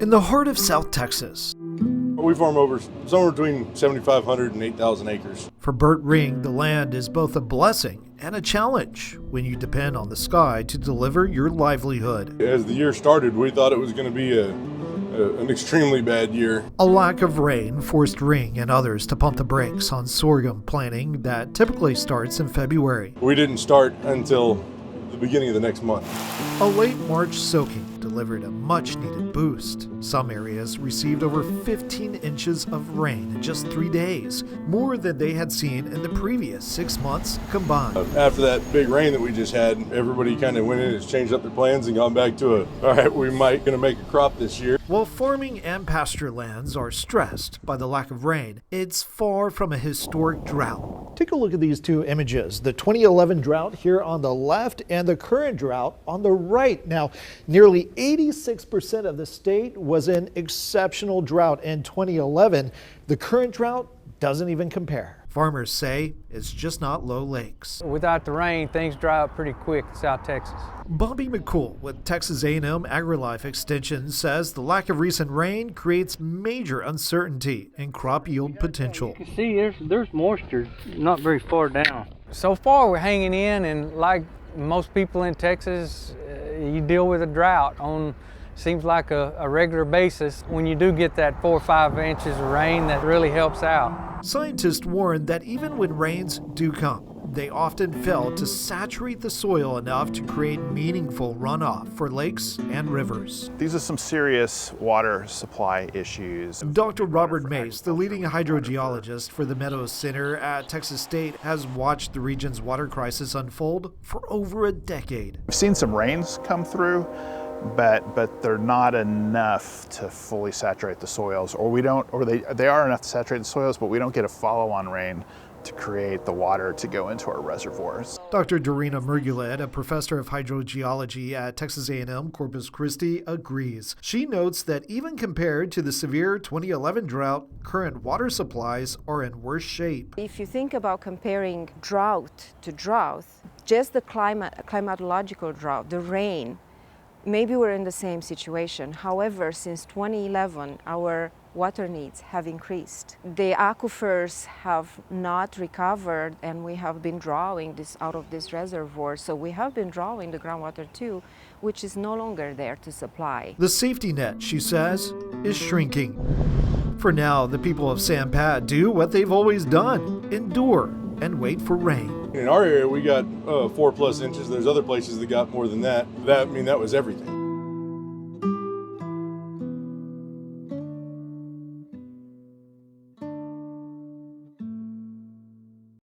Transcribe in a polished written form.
In the heart of South Texas, We farm over somewhere between 7,500 and 8,000 acres. for Bert Ring, the land is both a blessing and a challenge when you depend on the sky to deliver your livelihood. As the year started, we thought it was going to be an extremely bad year. A lack of rain forced Ring and others to pump the brakes on sorghum planting that typically starts in February. We didn't start until the beginning of the next month. A late March soaking delivered a much-needed boost. Some areas received over 15 inches of rain in just 3 days, more than they had seen in the previous 6 months combined. After that big rain that we just had, everybody kind of went in and changed up their plans and gone back to all right, we might going to make a crop this year. While farming and pasture lands are stressed by the lack of rain, it's far from a historic drought. Take a look at these two images, the 2011 drought here on the left and the current drought on the right. Now, nearly 86% of the state was in exceptional drought in 2011. The current drought doesn't even compare. Farmers say it's just not low lakes. Without the rain, things dry up pretty quick in South Texas. Bobby McCool with Texas A&M AgriLife Extension says the lack of recent rain creates major uncertainty in crop yield potential. You can see there's moisture not very far down. So far, we're hanging in, and like most people in Texas, you deal with a drought on seems like a regular basis. When you do get that 4 or 5 inches of rain, that really helps out. Scientists warn that even when rains do come, they often fail to saturate the soil enough to create meaningful runoff for lakes and rivers. These are some serious water supply issues. Dr. Robert Mace, the leading hydrogeologist for the Meadows Center at Texas State, has watched the region's water crisis unfold for over a decade. We've seen some rains come through, but they're not enough to fully saturate the soils, they are enough to saturate the soils, but we don't get a follow-on rain to create the water to go into our reservoirs. Dr. Dorina Murgulet, a professor of hydrogeology at Texas A&M Corpus Christi, agrees. She notes that even compared to the severe 2011 drought, current water supplies are in worse shape. If you think about comparing drought to drought, just the climatological drought, the rain, maybe we're in the same situation. However, since 2011, our water needs have increased. The aquifers have not recovered, and we have been drawing this out of this reservoir. So we have been drawing the groundwater too, which is no longer there to supply. The safety net, she says, is shrinking. For now, the people of San Pat do what they've always done: endure and wait for rain. In our area, we got 4+ inches. There's other places that got more than that. That was everything.